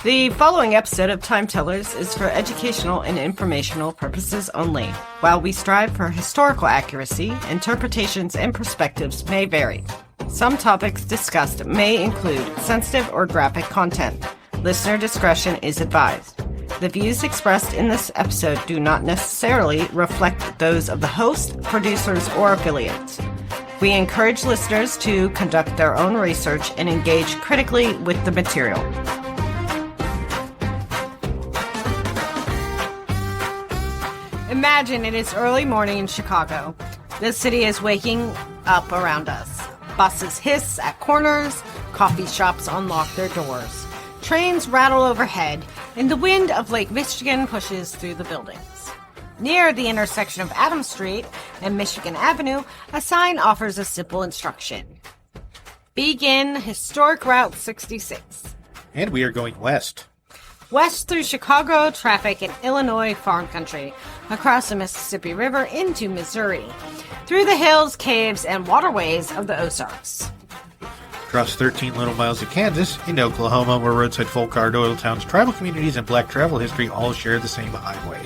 The following episode of Time Tellers is for educational and informational purposes only. While we strive for historical accuracy, interpretations and perspectives may vary. Some topics discussed may include sensitive or graphic content. Listener discretion is advised. The views expressed in this episode do not necessarily reflect those of the host, producers, or affiliates. We encourage listeners to conduct their own research and engage critically with the material. Imagine it is early morning in Chicago. The city is waking up around us. Buses hiss at corners, coffee shops unlock their doors. Trains rattle overhead, and the wind of Lake Michigan pushes through the buildings. Near the intersection of Adams Street and Michigan Avenue, a sign offers a simple instruction. Begin historic Route 66. And we are going west. West through Chicago traffic and Illinois farm country, across the Mississippi River into Missouri, through the hills, caves, and waterways of the Ozarks. Across 13 little miles of Kansas, into Oklahoma, where roadside folk art, oil towns, tribal communities, and black travel history all share the same highway.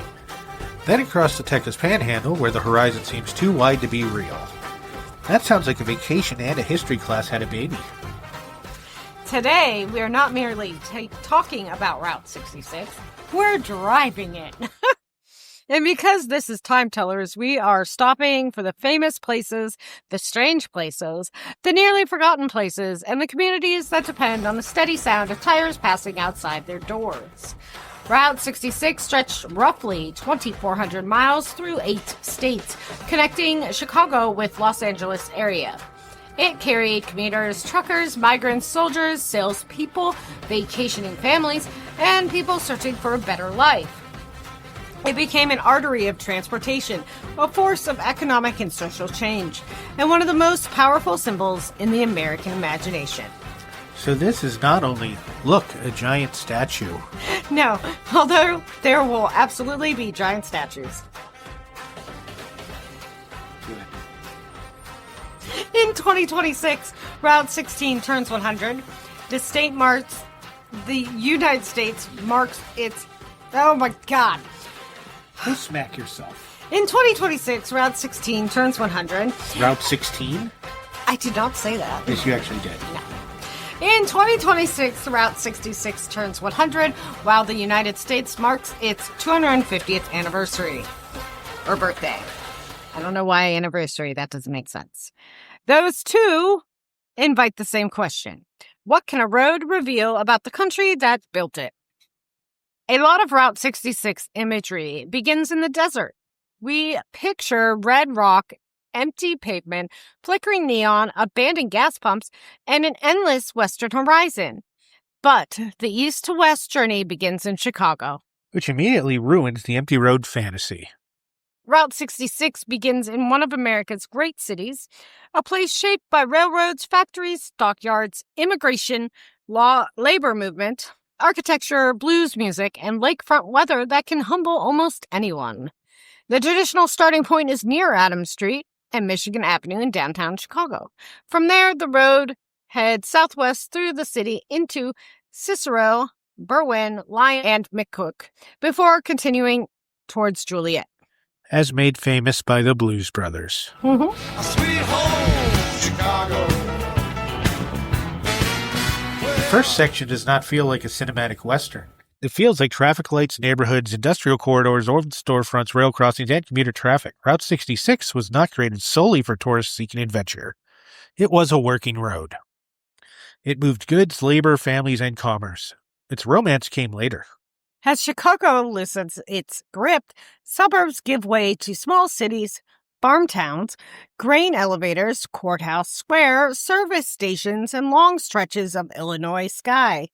Then across the Texas Panhandle, where the horizon seems too wide to be real. That sounds like a vacation and a history class had a baby. Today, we are not merely talking about Route 66, we're driving it. And because this is Time Tellers, we are stopping for the famous places, the strange places, the nearly forgotten places, and the communities that depend on the steady sound of tires passing outside their doors. Route 66 stretched roughly 2,400 miles through 8 states, connecting Chicago with Los Angeles area. It carried commuters, truckers, migrants, soldiers, salespeople, vacationing families, and people searching for a better life. It became an artery of transportation, a force of economic and social change, and one of the most powerful symbols in the American imagination. So this is not only, look, a giant statue. No, although there will absolutely be giant statues. In 2026, Route 16 turns 100. The United States marks its... Oh my God. Go smack yourself. In 2026, Route 16 turns 100. Route 16? I did not say that. Yes, you actually did. No. In 2026, Route 66 turns 100, while the United States marks its 250th anniversary. Or birthday. I don't know why anniversary. That doesn't make sense. Those two invite the same question. What can a road reveal about the country that built it? A lot of Route 66 imagery begins in the desert. We picture red rock, empty pavement, flickering neon, abandoned gas pumps, and an endless western horizon. But the east to west journey begins in Chicago, Which immediately ruins the empty road fantasy. Route 66 begins in one of America's great cities, a place shaped by railroads, factories, stockyards, immigration, law, labor movement, architecture, blues music, and lakefront weather that can humble almost anyone. The traditional starting point is near Adams Street and Michigan Avenue in downtown Chicago. From there, the road heads southwest through the city into Cicero, Berwyn, Lyon, and McCook, before continuing towards Joliet. As made famous by the Blues Brothers. Mm-hmm. Sweet home, Chicago. The first section does not feel like a cinematic western. It feels like traffic lights, neighborhoods, industrial corridors, old storefronts, rail crossings, and commuter traffic. Route 66 was not created solely for tourists seeking adventure. It was a working road. It moved goods, labor, families, and commerce. Its romance came later. As Chicago loosens its grip, suburbs give way to small cities, farm towns, grain elevators, courthouse square, service stations, and long stretches of Illinois sky.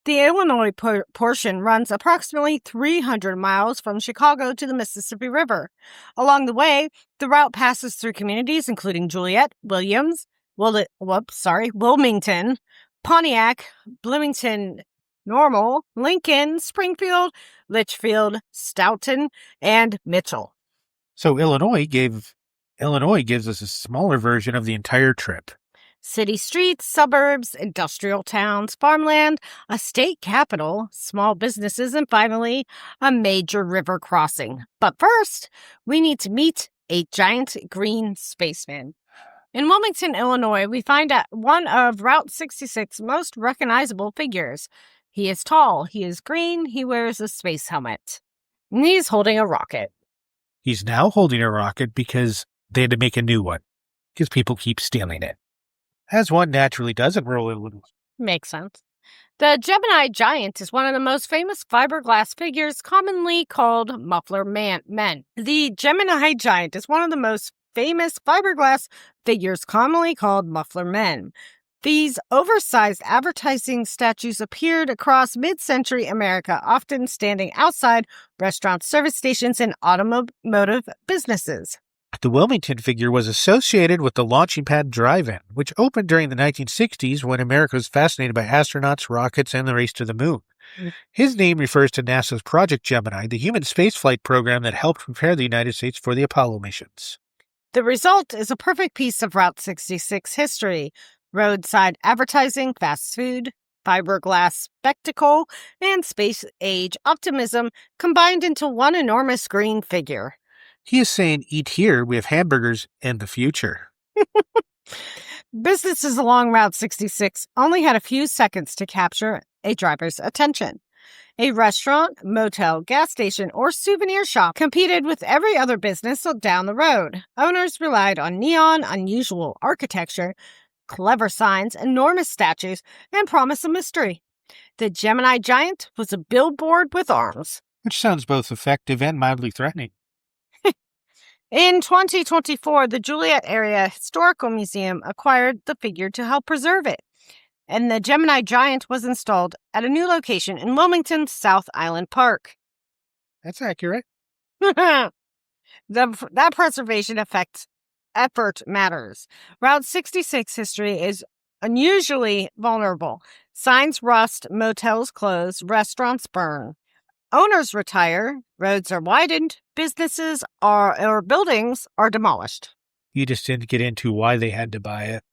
The Illinois portion runs approximately 300 miles from Chicago to the Mississippi River. Along the way, the route passes through communities including Joliet, Wilmington, Pontiac, Bloomington, Normal, Lincoln, Springfield, Litchfield, Stoughton, and Mitchell. So Illinois gives us a smaller version of the entire trip. City streets, suburbs, industrial towns, farmland, a state capital, small businesses, and finally, a major river crossing. But first, we need to meet a giant green spaceman. In Wilmington, Illinois, we find one of Route 66's most recognizable figures. He is tall, he is green, he wears a space helmet, and he's holding a rocket. He's now holding a rocket because they had to make a new one, because people keep stealing it. As one naturally does in rural Illinois. Makes sense. The Gemini Giant is one of the most famous fiberglass figures, commonly called muffler men. The Gemini Giant is one of the most famous fiberglass figures, commonly called muffler men. These oversized advertising statues appeared across mid-century America, often standing outside restaurants, service stations, and automotive businesses. The Wilmington figure was associated with the Launching Pad Drive-In, which opened during the 1960s when America was fascinated by astronauts, rockets, and the race to the moon. His name refers to NASA's Project Gemini, the human spaceflight program that helped prepare the United States for the Apollo missions. The result is a perfect piece of Route 66 history. Roadside advertising, fast food, fiberglass spectacle, and space-age optimism combined into one enormous green figure. He is saying, eat here, we have hamburgers in the future. Businesses along Route 66 only had a few seconds to capture a driver's attention. A restaurant, motel, gas station, or souvenir shop competed with every other business down the road. Owners relied on neon, unusual architecture, clever signs, enormous statues, and promise of mystery. The Gemini Giant was a billboard with arms. Which sounds both effective and mildly threatening. In 2024, the Juliet Area Historical Museum acquired the figure to help preserve it, and the Gemini Giant was installed at a new location in Wilmington's South Island Park. That's accurate. That preservation effort matters. Route 66 history is unusually vulnerable. Signs rust, motels close, restaurants burn. Owners retire, roads are widened, businesses or buildings are demolished. You just didn't get into why they had to buy it.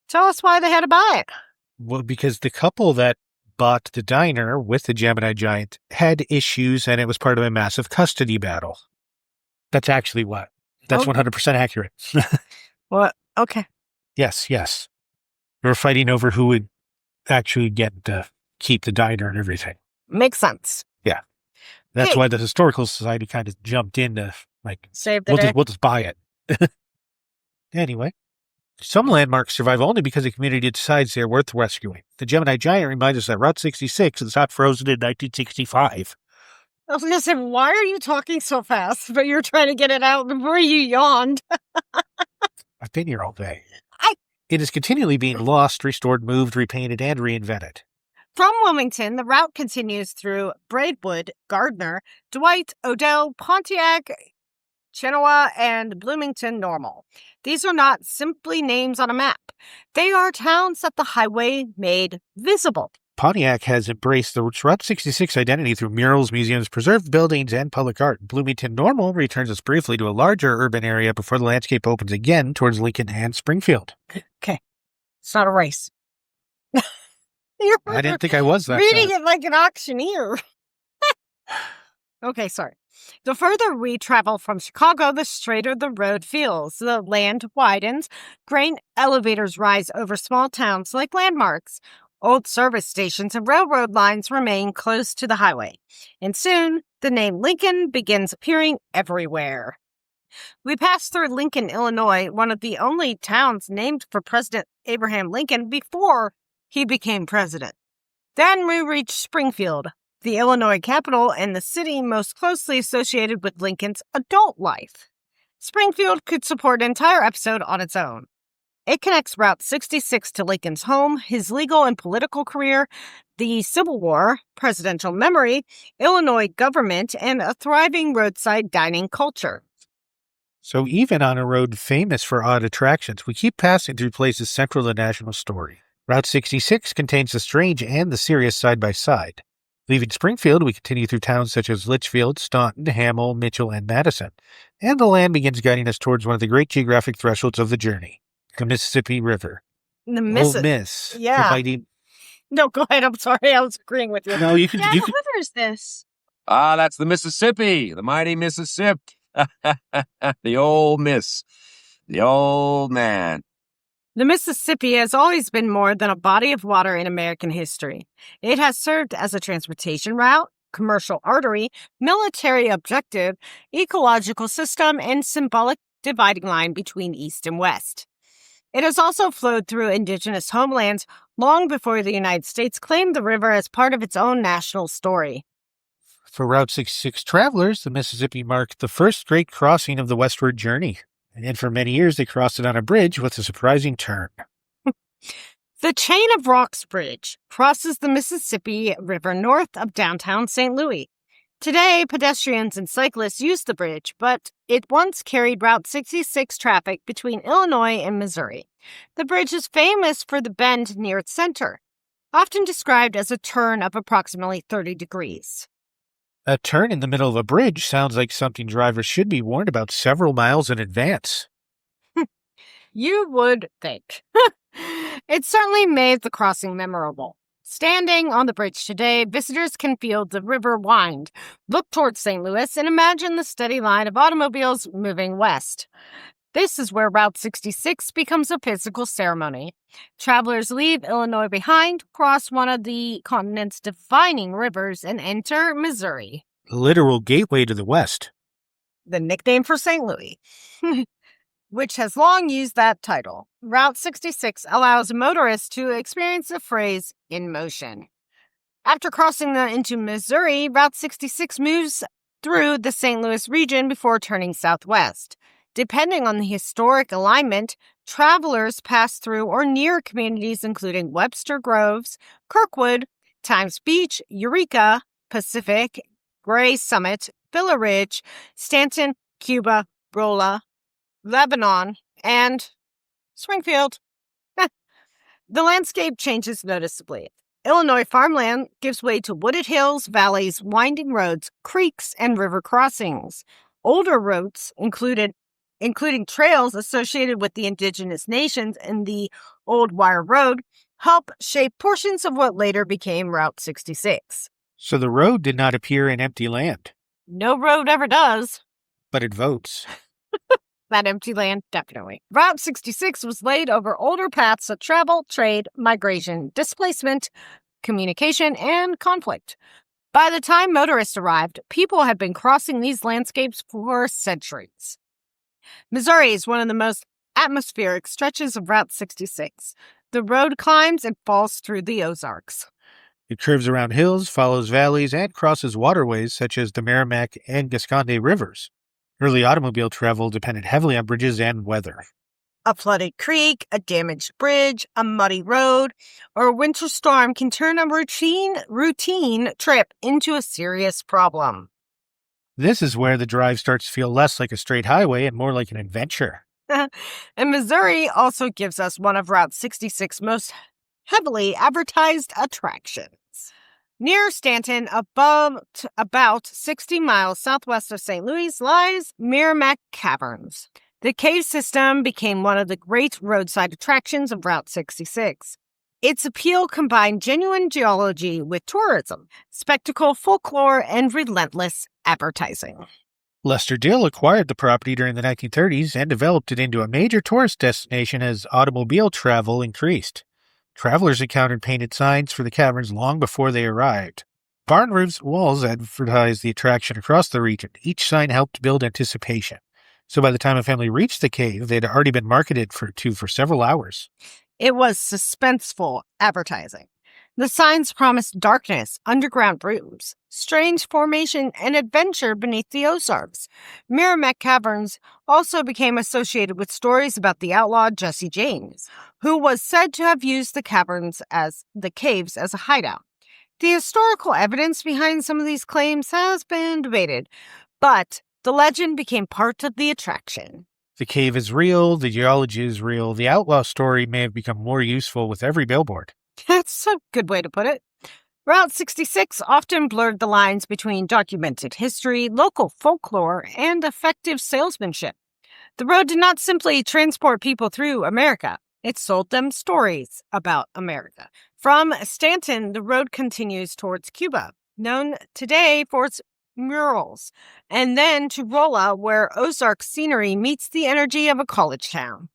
Tell us why they had to buy it. Well, because the couple that bought the diner with the Gemini Giant had issues, and it was part of a massive custody battle. That's actually what. That's 100% accurate. What? Okay. Yes. They were fighting over who would actually get to keep the diner and everything. Makes sense. Yeah. That's why the Historical Society kind of jumped in to, save the day. We'll just buy it. Anyway, some landmarks survive only because the community decides they're worth rescuing. The Gemini Giant reminds us that Route 66 is not frozen in 1965. I was going to say, why are you talking so fast? But you're trying to get it out before you yawned. I've been here all day. It is continually being lost, restored, moved, repainted, and reinvented. From Wilmington, the route continues through Braidwood, Gardner, Dwight, Odell, Pontiac, Chenoa, and Bloomington Normal. These are not simply names on a map. They are towns that the highway made visible. Pontiac has embraced the Route 66 identity through murals, museums, preserved buildings, and public art. Bloomington Normal returns us briefly to a larger urban area before the landscape opens again towards Lincoln and Springfield. Okay. It's not a race. I didn't think I was that. Reading it like an auctioneer. Okay, sorry. The further we travel from Chicago, the straighter the road feels. The land widens. Grain elevators rise over small towns like landmarks. Old service stations and railroad lines remain close to the highway. And soon, the name Lincoln begins appearing everywhere. We pass through Lincoln, Illinois, one of the only towns named for President Abraham Lincoln before he became president. Then we reach Springfield, the Illinois capital and the city most closely associated with Lincoln's adult life. Springfield could support an entire episode on its own. It connects Route 66 to Lincoln's home, his legal and political career, the Civil War, presidential memory, Illinois government, and a thriving roadside dining culture. So even on a road famous for odd attractions, we keep passing through places central to the national story. Route 66 contains the strange and the serious side by side. Leaving Springfield, we continue through towns such as Litchfield, Staunton, Hamel, Mitchell, and Madison. And the land begins guiding us towards one of the great geographic thresholds of the journey, the Mississippi River. The Oh, miss. Yeah. Providing... No, go ahead. I'm sorry. I was agreeing with you. No, you can. Dad, You what can. river is this? Ah, that's the Mississippi, the mighty Mississippi. The old miss, the old man. The Mississippi has always been more than a body of water in American history. It has served as a transportation route, commercial artery, military objective, ecological system, and symbolic dividing line between East and West. It has also flowed through indigenous homelands long before the United States claimed the river as part of its own national story. For Route 66 travelers, the Mississippi marked the first great crossing of the westward journey, and for many years they crossed it on a bridge with a surprising turn. The Chain of Rocks Bridge crosses the Mississippi River north of downtown St. Louis. Today, pedestrians and cyclists use the bridge, but it once carried Route 66 traffic between Illinois and Missouri. The bridge is famous for the bend near its center, often described as a turn of approximately 30 degrees. A turn in the middle of a bridge sounds like something drivers should be warned about several miles in advance. You would think. It certainly made the crossing memorable. Standing on the bridge today, visitors can feel the river wind, look towards St. Louis, and imagine the steady line of automobiles moving west. This is where Route 66 becomes a physical ceremony. Travelers leave Illinois behind, cross one of the continent's defining rivers, and enter Missouri. The literal gateway to the west. The nickname for St. Louis, which has long used that title. Route 66 allows motorists to experience the phrase in motion. After crossing into Missouri, Route 66 moves through the St. Louis region before turning southwest. Depending on the historic alignment, travelers pass through or near communities including Webster Groves, Kirkwood, Times Beach, Eureka, Pacific, Gray Summit, Villa Ridge, Stanton, Cuba, Rolla, Lebanon, and Springfield. The landscape changes noticeably. Illinois farmland gives way to wooded hills, valleys, winding roads, creeks, and river crossings. Older routes, including trails associated with the indigenous nations in the Old Wire Road, help shape portions of what later became Route 66. So the road did not appear in empty land. No road ever does. But it votes. That empty land, definitely. Route 66 was laid over older paths of travel, trade, migration, displacement, communication, and conflict. By the time motorists arrived, people had been crossing these landscapes for centuries. Missouri is one of the most atmospheric stretches of Route 66. The road climbs and falls through the Ozarks. It curves around hills, follows valleys, and crosses waterways such as the Miramec and Gasconde rivers. Early automobile travel depended heavily on bridges and weather. A flooded creek, a damaged bridge, a muddy road, or a winter storm can turn a routine trip into a serious problem. This is where the drive starts to feel less like a straight highway and more like an adventure. And Missouri also gives us one of Route 66's most heavily advertised attractions. Near Stanton, about 60 miles southwest of St. Louis, lies Miramec Caverns. The cave system became one of the great roadside attractions of Route 66. Its appeal combined genuine geology with tourism, spectacle, folklore, and relentless advertising. Lester Dill acquired the property during the 1930s and developed it into a major tourist destination as automobile travel increased. Travelers encountered painted signs for the caverns long before they arrived. Barn roofs walls advertised the attraction across the region. Each sign helped build anticipation. So by the time a family reached the cave, they'd already been marketed for several hours. It was suspenseful advertising. The signs promised darkness, underground rooms, strange formation, and adventure beneath the Ozarks. Miramec Caverns also became associated with stories about the outlaw Jesse James, who was said to have used the caves as a hideout. The historical evidence behind some of these claims has been debated, but the legend became part of the attraction. The cave is real, the geology is real, the outlaw story may have become more useful with every billboard. That's a good way to put it. Route 66 often blurred the lines between documented history, local folklore, and effective salesmanship. The road did not simply transport people through America. It sold them stories about America. From Stanton, the road continues towards Cuba, known today for its murals, and then to Rolla, where Ozarks scenery meets the energy of a college town.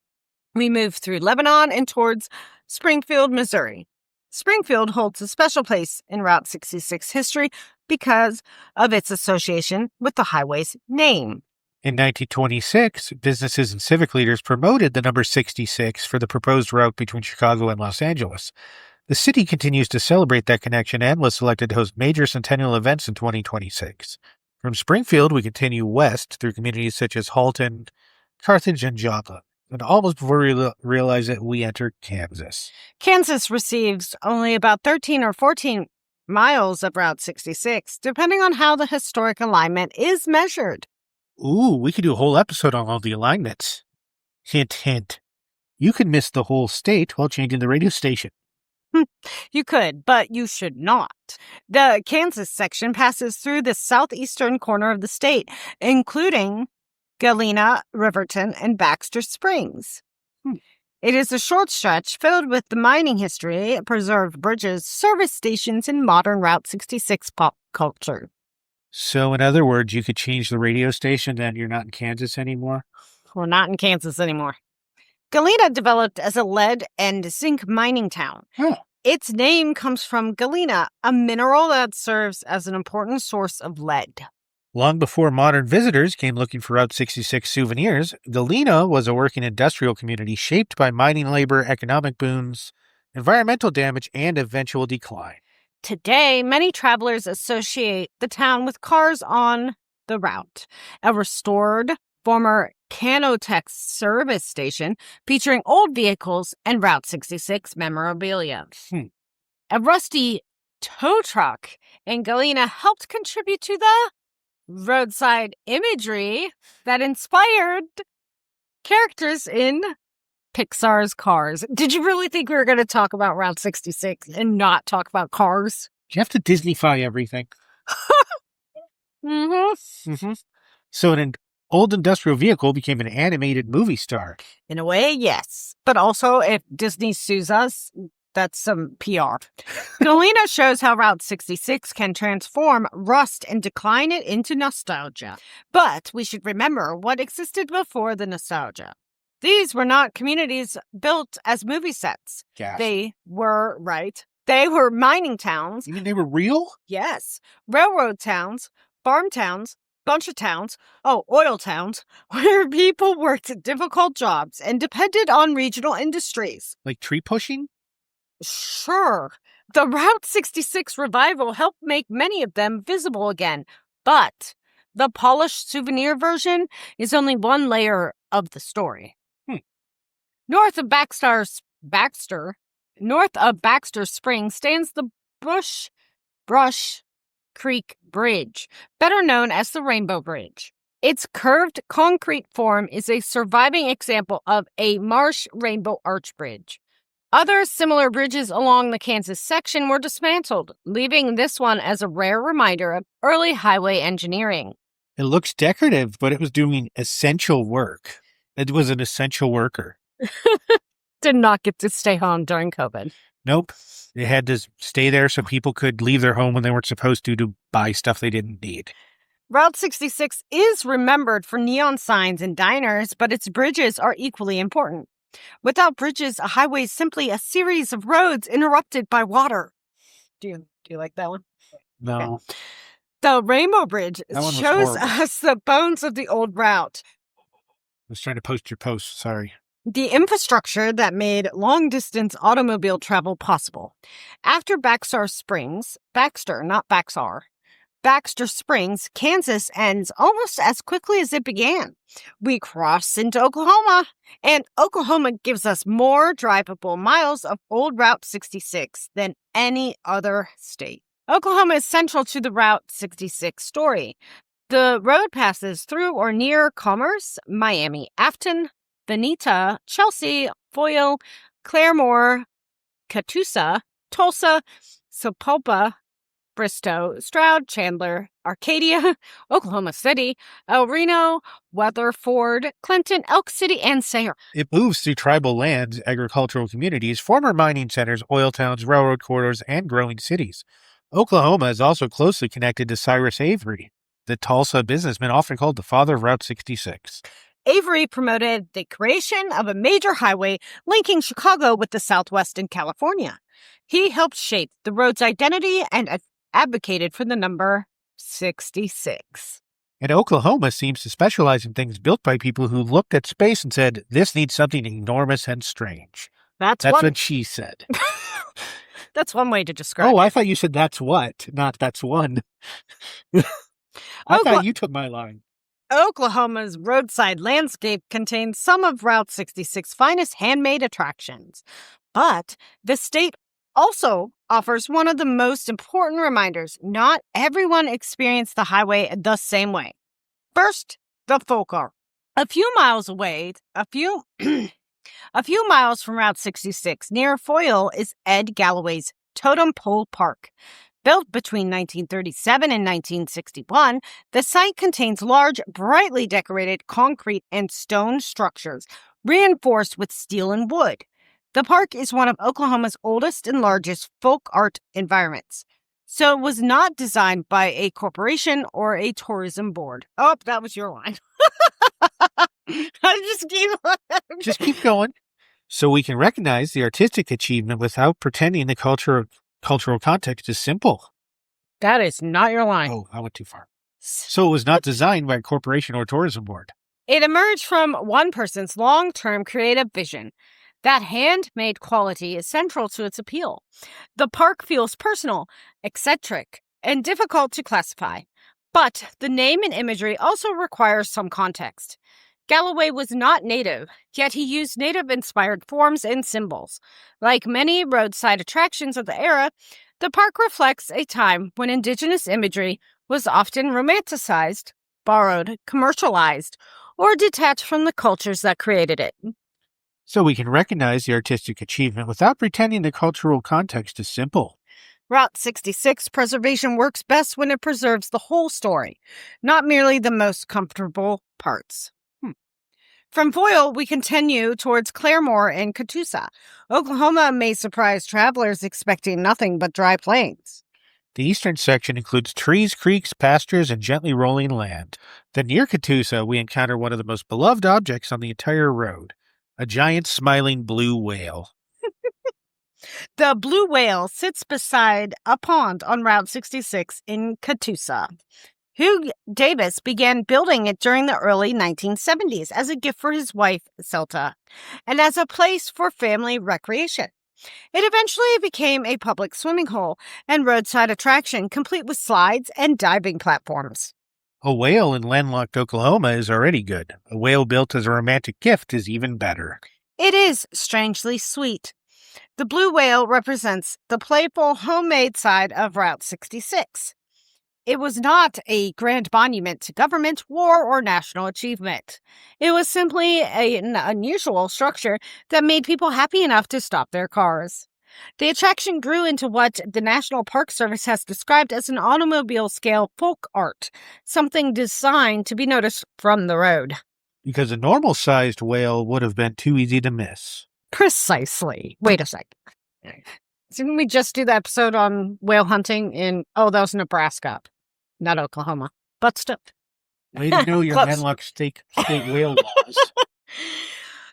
We move through Lebanon and towards Springfield, Missouri. Springfield holds a special place in Route 66 history because of its association with the highway's name. In 1926, businesses and civic leaders promoted the number 66 for the proposed route between Chicago and Los Angeles. The city continues to celebrate that connection and was selected to host major centennial events in 2026. From Springfield, we continue west through communities such as Halton, Carthage, and Joplin. And almost before we realize it, we enter Kansas. Kansas receives only about 13 or 14 miles of Route 66, depending on how the historic alignment is measured. Ooh, we could do a whole episode on all the alignments. Hint, hint. You could miss the whole state while changing the radio station. You could, but you should not. The Kansas section passes through the southeastern corner of the state, including Galena, Riverton, and Baxter Springs. It is a short stretch filled with the mining history, preserved bridges, service stations, and modern Route 66 pop culture. So, in other words, you could change the radio station and you're not in Kansas anymore? We're not in Kansas anymore. Galena developed as a lead and zinc mining town. Its name comes from galena, a mineral that serves as an important source of lead. Long before modern visitors came looking for Route 66 souvenirs, Galena was a working industrial community shaped by mining labor, economic booms, environmental damage, and eventual decline. Today, many travelers associate the town with cars on the route. A restored former Canotex service station featuring old vehicles and Route 66 memorabilia. A rusty tow truck in Galena helped contribute to the roadside imagery that inspired characters in Pixar's Cars. Did you really think we were going to talk about Route 66 and not talk about cars? You have to Disneyfy everything. So an old industrial vehicle became an animated movie star. In a way, yes. But also, if Disney sues us, that's some PR. Galena shows how Route 66 can transform rust and decline it into nostalgia. But we should remember what existed before the nostalgia. These were not communities built as movie sets. Gasp. They were, right? They were mining towns. You mean they were real? Yes. Railroad towns, farm towns, bunch of towns, oil towns, where people worked difficult jobs and depended on regional industries. Like tree pushing? Sure. The Route 66 revival helped make many of them visible again, but the polished souvenir version is only one layer of the story. North of Baxter Springs stands the Brush Creek Bridge, better known as the Rainbow Bridge. Its curved concrete form is a surviving example of a marsh rainbow arch bridge. Other similar bridges along the Kansas section were dismantled, leaving this one as a rare reminder of early highway engineering. It looks decorative, but it was doing essential work. It was an essential worker. Did not get to stay home during COVID. Nope. They had to stay there so people could leave their home when they weren't supposed to buy stuff they didn't need. Route 66 is remembered for neon signs and diners, but its bridges are equally important. Without bridges, a highway is simply a series of roads interrupted by water. Do you like that one? No. Okay. The Rainbow Bridge That one was shows horrible. us the bones of the old route. I was trying to post your post. Sorry. The infrastructure that made long-distance automobile travel possible. After Baxter Springs, Kansas ends almost as quickly as it began. We cross into Oklahoma, and Oklahoma gives us more drivable miles of old Route 66 than any other state. Oklahoma is central to the Route 66 story. The road passes through or near Commerce, Miami, Afton, Veneta, Chelsea, Foyle, Claremore, Catoosa, Tulsa, Sapulpa, Bristow, Stroud, Chandler, Arcadia, Oklahoma City, El Reno, Weatherford, Clinton, Elk City, and Sayre. It moves through tribal lands, agricultural communities, former mining centers, oil towns, railroad corridors, and growing cities. Oklahoma is also closely connected to Cyrus Avery, the Tulsa businessman often called the father of Route 66. Avery promoted the creation of a major highway linking Chicago with the Southwest and California. He helped shape the road's identity and advocated for the number 66. And Oklahoma seems to specialize in things built by people who looked at space and said, this needs something enormous and strange. That's what she said. That's one way to describe it. Oh, I thought you said that's what, not that's one. I thought you took my line. Oklahoma's roadside landscape contains some of Route 66's finest handmade attractions. But the state also offers one of the most important reminders. Not everyone experienced the highway the same way. First, the folk art. A few miles away, a few miles from Route 66, near Foyle, is Ed Galloway's Totem Pole Park. Built between 1937 and 1961, the site contains large, brightly decorated concrete and stone structures, reinforced with steel and wood. The park is one of Oklahoma's oldest and largest folk art environments. So it was not designed by a corporation or a tourism board. Oh, that was your line. Just keep going. So we can recognize the artistic achievement without pretending the cultural context is simple. That is not your line. Oh, I went too far. So it was not designed by a corporation or tourism board. It emerged from one person's long-term creative vision. That handmade quality is central to its appeal. The park feels personal, eccentric, and difficult to classify. But the name and imagery also requires some context. Galloway was not native, yet he used native-inspired forms and symbols. Like many roadside attractions of the era, the park reflects a time when indigenous imagery was often romanticized, borrowed, commercialized, or detached from the cultures that created it. So we can recognize the artistic achievement without pretending the cultural context is simple. Route 66 preservation works best when it preserves the whole story, not merely the most comfortable parts. From Foyle, we continue towards Claremore and Catoosa. Oklahoma may surprise travelers expecting nothing but dry plains. The eastern section includes trees, creeks, pastures, and gently rolling land. Then near Catoosa, we encounter one of the most beloved objects on the entire road, a giant smiling blue whale. The blue whale sits beside a pond on Route 66 in Catoosa. Hugh Davis began building it during the early 1970s as a gift for his wife, Zelta, and as a place for family recreation. It eventually became a public swimming hole and roadside attraction, complete with slides and diving platforms. A whale in landlocked Oklahoma is already good. A whale built as a romantic gift is even better. It is strangely sweet. The blue whale represents the playful, homemade side of Route 66. It was not a grand monument to government, war, or national achievement. It was simply an unusual structure that made people happy enough to stop their cars. The attraction grew into what the National Park Service has described as an automobile-scale folk art, something designed to be noticed from the road. Because a normal-sized whale would have been too easy to miss. Precisely. Wait a second. Didn't we just do the episode on whale hunting in, that was Nebraska, not Oklahoma, but still. Way to know your landlocked state whale laws.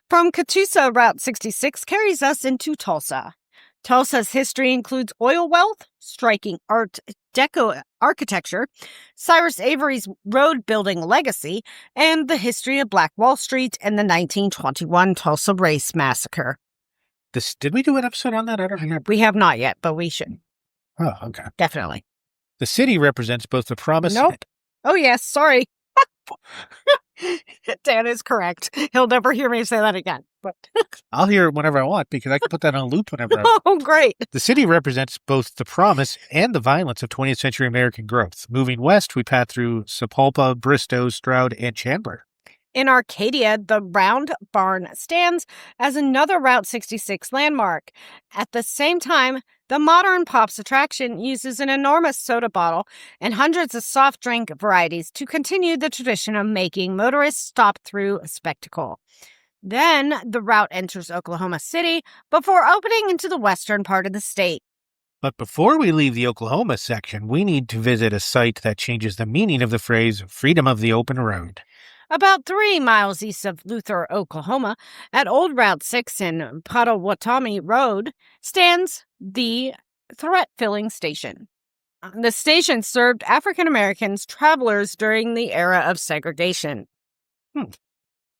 From Catoosa, Route 66 carries us into Tulsa. Tulsa's history includes oil wealth, striking Art Deco architecture, Cyrus Avery's road-building legacy, and the history of Black Wall Street and the 1921 Tulsa Race Massacre. Did we do an episode on that? I don't remember. We have not yet, but we should. Oh, okay. Definitely. The city represents both the promise... Nope. Oh, yes. Sorry. Dan is correct. He'll never hear me say that again. But I'll hear it whenever I want because I can put that on a loop whenever I want. Oh, great. The city represents both the promise and the violence of 20th century American growth. Moving west, we pass through Sapulpa, Bristow, Stroud, and Chandler. In Arcadia, the Round Barn stands as another Route 66 landmark. At the same time, The modern Pops attraction uses an enormous soda bottle and hundreds of soft drink varieties to continue the tradition of making motorists stop through a spectacle. Then the route enters Oklahoma City before opening into the western part of the state. But before we leave the Oklahoma section, we need to visit a site that changes the meaning of the phrase freedom of the open road. About 3 miles east of Luther, Oklahoma, at Old Route 6 and Pottawatomie Road, stands the Threat Filling Station. The station served African Americans travelers during the era of segregation.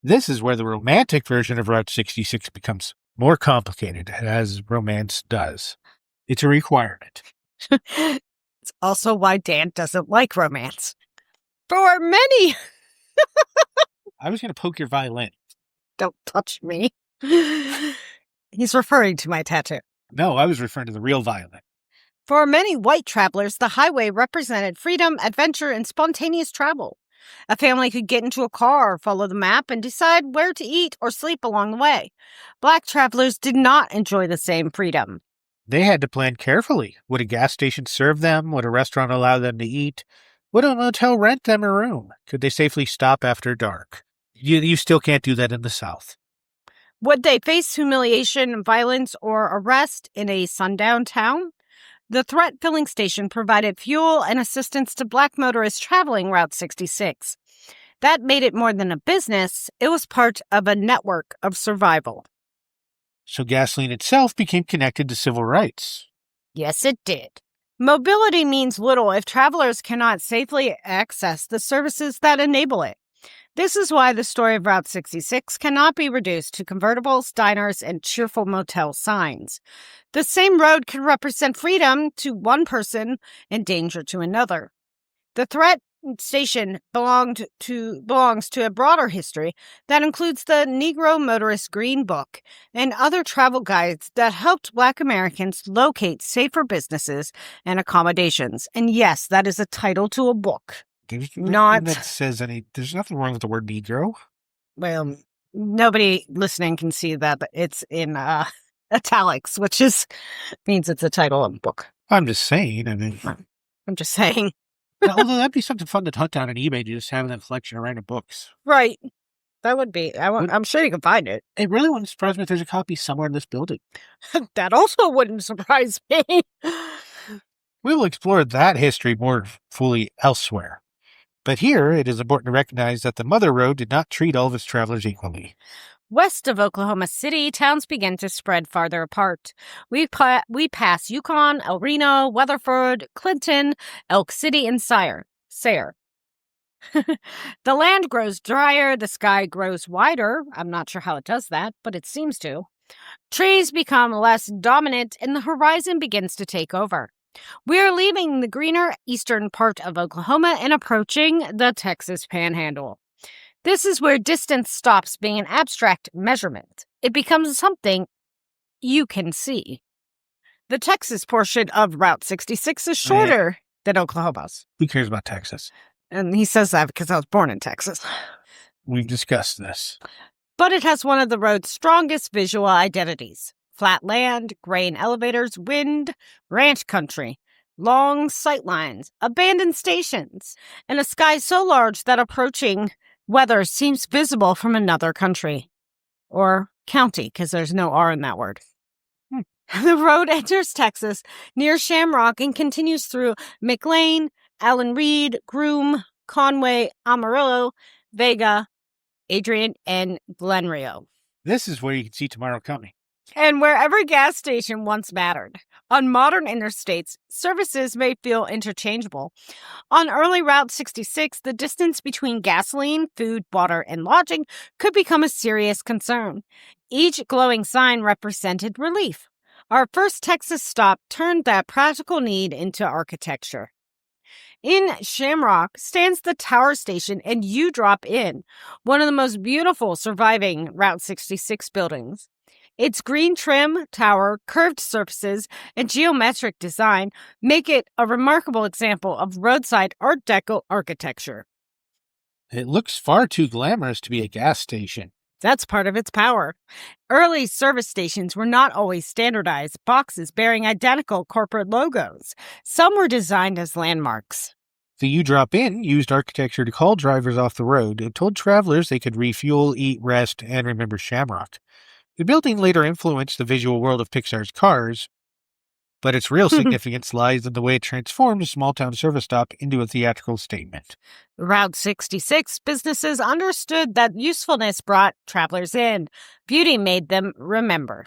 This is where the romantic version of Route 66 becomes more complicated, as romance does. It's a requirement. It's also why Dan doesn't like romance. For many... I was going to poke your violin. Don't touch me. He's referring to my tattoo. No, I was referring to the real violin. For many white travelers, the highway represented freedom, adventure, and spontaneous travel. A family could get into a car, follow the map, and decide where to eat or sleep along the way. Black travelers did not enjoy the same freedom. They had to plan carefully. Would a gas station serve them? Would a restaurant allow them to eat? Would a motel rent them a room? Could they safely stop after dark? You still can't do that in the South. Would they face humiliation, violence, or arrest in a sundown town? The Threat Filling Station provided fuel and assistance to black motorists traveling Route 66. That made it more than a business. It was part of a network of survival. So gasoline itself became connected to civil rights. Yes, it did. Mobility means little if travelers cannot safely access the services that enable it. This is why the story of Route 66 cannot be reduced to convertibles, diners, and cheerful motel signs. The same road could represent freedom to one person and danger to another. The Threat Station belongs to a broader history that includes the Negro Motorist Green Book and other travel guides that helped Black Americans locate safer businesses and accommodations. And yes, that is a title to a book. There's Not- nothing that says there's nothing wrong with the word Negro. Well, nobody listening can see that, but it's in italics, which means it's a title of a book. I'm just saying. I mean, I'm just saying. although that'd be something fun to hunt down on eBay to just have that collection of random books. Right. That would be. I'm sure you can find it. It really wouldn't surprise me if there's a copy somewhere in this building. That also wouldn't surprise me. We will explore that history more fully elsewhere. But here, it is important to recognize that the Mother Road did not treat all of its travelers equally. West of Oklahoma City, towns began to spread farther apart. We pass Yukon, El Reno, Weatherford, Clinton, Elk City, and Sayre. The land grows drier, the sky grows wider. I'm not sure how it does that, but it seems to. Trees become less dominant, and the horizon begins to take over. We are leaving the greener eastern part of Oklahoma and approaching the Texas Panhandle. This is where distance stops being an abstract measurement. It becomes something you can see. The Texas portion of Route 66 is shorter than Oklahoma's. Who cares about Texas? And he says that because I was born in Texas. We've discussed this. But it has one of the road's strongest visual identities. Flat land, grain elevators, wind, ranch country, long sight lines, abandoned stations, and a sky so large that approaching weather seems visible from another country. Or county, because there's no R in that word. The road enters Texas near Shamrock and continues through McLean, Allen Reed, Groom, Conway, Amarillo, Vega, Adrian, and Glen Rio. This is where you can see tomorrow coming. And where every gas station once mattered. On modern interstates, services may feel interchangeable. On early Route 66, the distance between gasoline, food, water, and lodging could become a serious concern. Each glowing sign represented relief. Our first Texas stop turned that practical need into architecture. In Shamrock stands the Tower Station, and you drop in, one of the most beautiful surviving Route 66 buildings. Its green trim, tower, curved surfaces, and geometric design make it a remarkable example of roadside Art Deco architecture. It looks far too glamorous to be a gas station. That's part of its power. Early service stations were not always standardized boxes bearing identical corporate logos. Some were designed as landmarks. The You Drop In used architecture to call drivers off the road and told travelers they could refuel, eat, rest, and remember Shamrock. The building later influenced the visual world of Pixar's Cars, but its real significance lies in the way it transformed a small-town service stop into a theatrical statement. Route 66 businesses understood that usefulness brought travelers in. Beauty made them remember.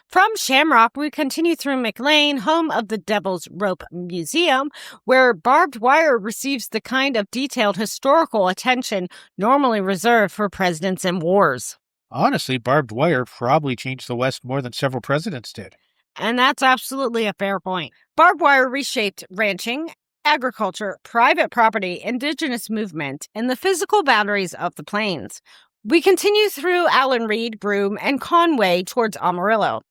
From Shamrock, we continue through McLean, home of the Devil's Rope Museum, where barbed wire receives the kind of detailed historical attention normally reserved for presidents and wars. Honestly, barbed wire probably changed the West more than several presidents did. And that's absolutely a fair point. Barbed wire reshaped ranching, agriculture, private property, indigenous movement, and the physical boundaries of the plains. We continue through Allen Reed, Broome, and Conway towards Amarillo.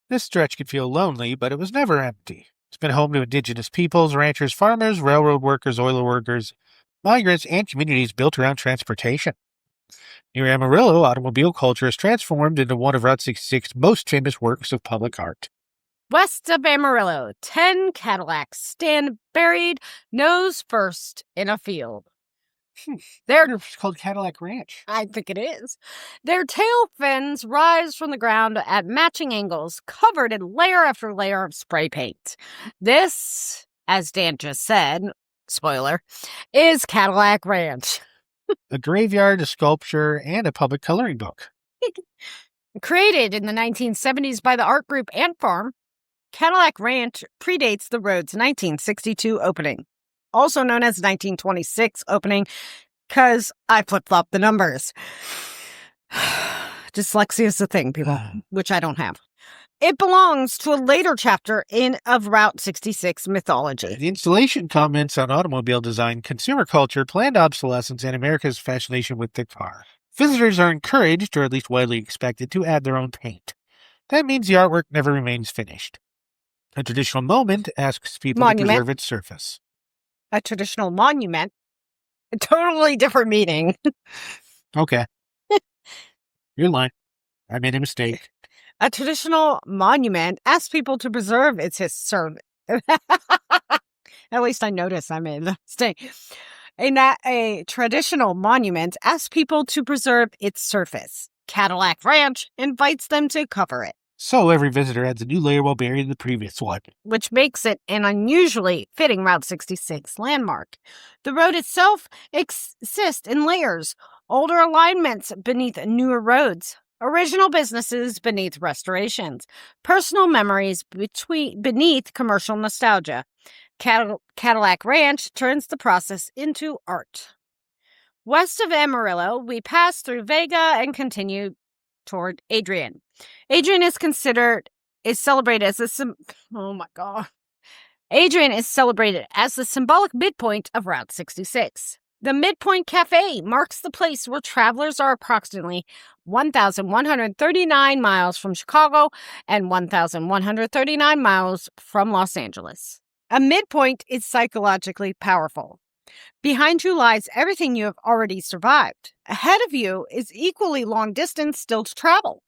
This stretch could feel lonely, but it was never empty. It's been home to indigenous peoples, ranchers, farmers, railroad workers, oil workers, migrants, and communities built around transportation. Near Amarillo, automobile culture has transformed into one of Route 66's most famous works of public art. West of Amarillo, 10 Cadillacs stand buried nose first in a field. It's called Cadillac Ranch. I think it is. Their tail fins rise from the ground at matching angles, covered in layer after layer of spray paint. This, as Dan just said, spoiler, is Cadillac Ranch. A graveyard, a sculpture, and a public coloring book. Created in the 1970s by the art group Ant Farm, Cadillac Ranch predates the road's 1962 opening, also known as 1926 opening, because I flip-flop the numbers. Dyslexia is a thing, people, which I don't have. It belongs to a later chapter of Route 66 mythology. The installation comments on automobile design, consumer culture, planned obsolescence, and America's fascination with the car. Visitors are encouraged, or at least widely expected, to add their own paint. That means the artwork never remains finished. A traditional moment asks people to preserve its surface. A traditional monument? A totally different meaning. Okay. You're lying. I made a mistake. A traditional monument asks people to preserve its history. At least I noticed I made a mistake. A traditional monument asks people to preserve its surface. Cadillac Ranch invites them to cover it. So every visitor adds a new layer while burying the previous one, which makes it an unusually fitting Route 66 landmark. The road itself exists in layers, older alignments beneath newer roads, original businesses beneath restorations, personal memories beneath commercial nostalgia. Cadillac Ranch turns the process into art. West of Amarillo, we pass through Vega and continue toward Adrian. Adrian is celebrated as Adrian is celebrated as the symbolic midpoint of Route 66. The Midpoint Cafe marks the place where travelers are approximately 1,139 miles from Chicago and 1,139 miles from Los Angeles. A midpoint is psychologically powerful. Behind you lies everything you have already survived. Ahead of you is equally long distance still to travel.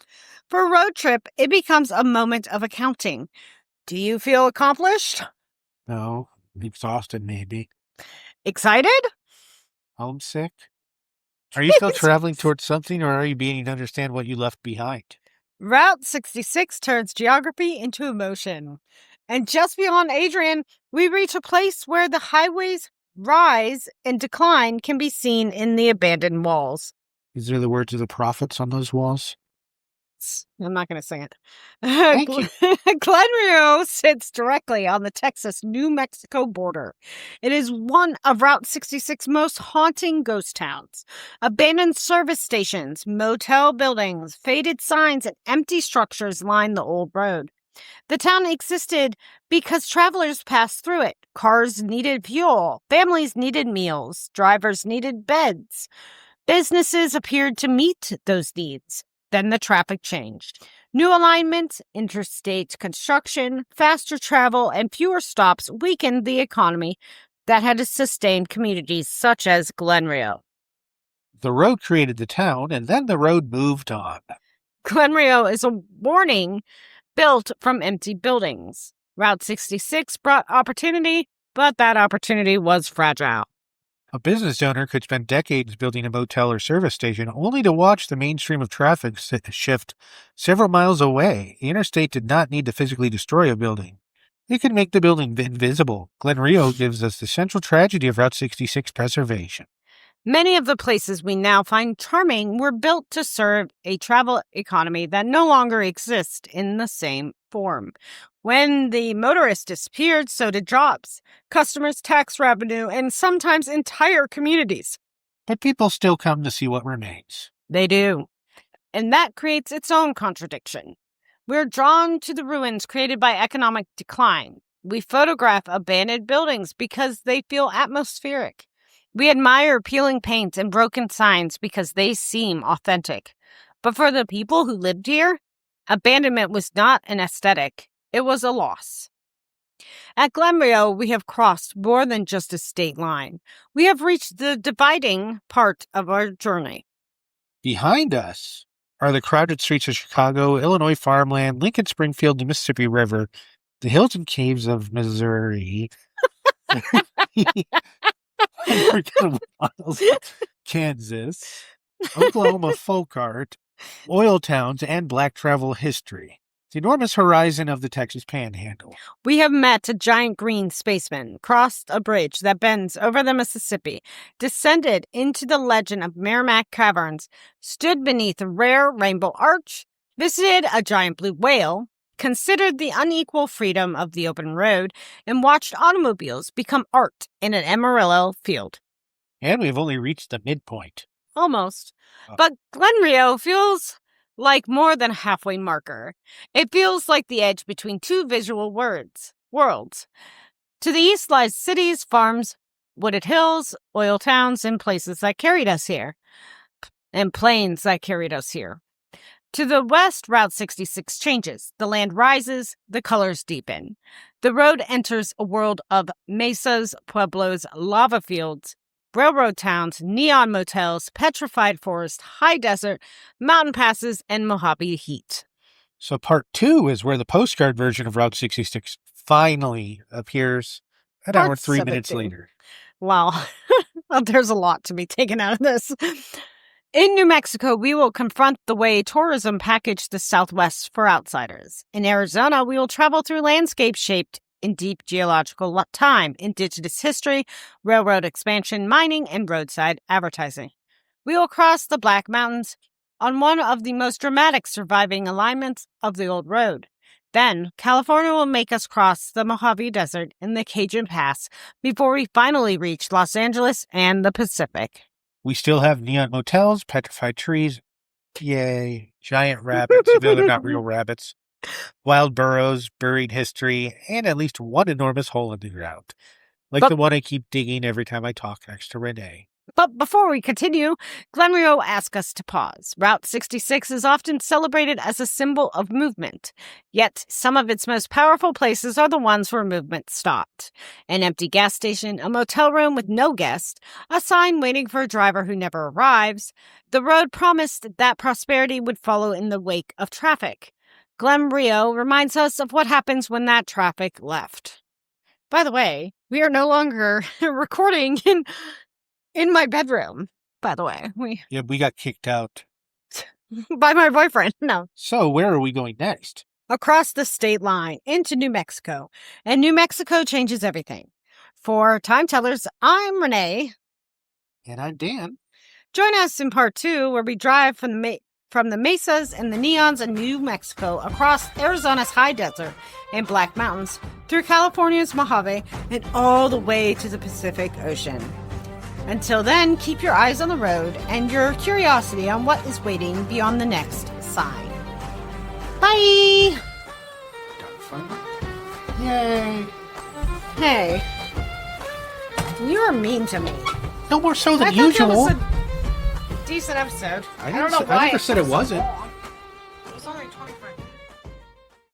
For a road trip, it becomes a moment of accounting. Do you feel accomplished? No, exhausted maybe. Excited? Homesick? Are you still traveling towards something, or are you beginning to understand what you left behind? Route 66 turns geography into emotion. And just beyond Adrian, we reach a place where the highway's rise and decline can be seen in the abandoned walls. Is there the words of the prophets on those walls? I'm not going to sing it. Thank you. Glen Rio sits directly on the Texas-New Mexico border. It is one of Route 66's most haunting ghost towns. Abandoned service stations, motel buildings, faded signs, and empty structures line the old road. The town existed because travelers passed through it. Cars needed fuel, families needed meals, drivers needed beds. Businesses appeared to meet those needs. Then the traffic changed. New alignments, interstate construction, faster travel, and fewer stops weakened the economy that had sustained communities such as Glen Rio. The road created the town, and then the road moved on. Glen Rio is a warning built from empty buildings. Route 66 brought opportunity, but that opportunity was fragile. A business owner could spend decades building a motel or service station only to watch the mainstream of traffic shift several miles away. The interstate did not need to physically destroy a building. It could make the building invisible. Glen Rio gives us the central tragedy of Route 66 preservation. Many of the places we now find charming were built to serve a travel economy that no longer exists in the same form. When the motorists disappeared, so did jobs, customers, tax revenue, and sometimes entire communities. But people still come to see what remains. They do. And that creates its own contradiction. We're drawn to the ruins created by economic decline. We photograph abandoned buildings because they feel atmospheric. We admire peeling paint and broken signs because they seem authentic. But for the people who lived here, abandonment was not an aesthetic. It was a loss. At Glen Rio, we have crossed more than just a state line. We have reached the dividing part of our journey. Behind us are the crowded streets of Chicago, Illinois farmland, Lincoln, Springfield, the Mississippi River, the hills and caves of Missouri, Kansas, Oklahoma folk art, oil towns, and black travel history. The enormous horizon of the Texas Panhandle. We have met a giant green spaceman, crossed a bridge that bends over the Mississippi, descended into the legend of Miramec Caverns, stood beneath a rare rainbow arch, visited a giant blue whale, considered the unequal freedom of the open road, and watched automobiles become art in an Amarillo field. And we've only reached the midpoint. Almost. But Glen Rio feels like more than a halfway marker. It feels like the edge between two visual worlds. To the east lies cities, farms, wooded hills, oil towns, and places that carried us here. And plains that carried us here. To the west, Route 66 changes. The land rises, the colors deepen. The road enters a world of mesas, pueblos, lava fields, railroad towns, neon motels, petrified forest, high desert, mountain passes, and Mojave heat. So part 2 is where the postcard version of Route 66 finally appears an hour and 3 minutes later. Wow. Well, there's a lot to be taken out of this. In New Mexico, we will confront the way tourism packaged the Southwest for outsiders. In Arizona, we will travel through landscapes shaped in deep geological time, indigenous history, railroad expansion, mining, and roadside advertising. We will cross the Black Mountains on one of the most dramatic surviving alignments of the old road. Then, California will make us cross the Mojave Desert and the Cajun Pass before we finally reach Los Angeles and the Pacific. We still have neon motels, petrified trees, yay, giant rabbits, even though they're not real rabbits, wild burrows, buried history, and at least one enormous hole in the ground, like the one I keep digging every time I talk next to Renee. But before we continue, Glen Rio asks us to pause. Route 66 is often celebrated as a symbol of movement, yet some of its most powerful places are the ones where movement stopped. An empty gas station, a motel room with no guest, a sign waiting for a driver who never arrives. The road promised that prosperity would follow in the wake of traffic. Glen Rio reminds us of what happens when that traffic left. By the way, we are no longer recording in my bedroom, by the way. We got kicked out. By my boyfriend, no. So where are we going next? Across the state line, into New Mexico. And New Mexico changes everything. For Time Tellers, I'm Renee. And I'm Dan. Join us in part 2, where we drive from the mesas and the neons of New Mexico, across Arizona's high desert and Black Mountains, through California's Mojave, and all the way to the Pacific Ocean. Until then, keep your eyes on the road and your curiosity on what is waiting beyond the next sign. Bye! Yay! Hey, you were mean to me. No more so than I thought usual. that was a decent episode. I don't know why never said it wasn't. It was only 25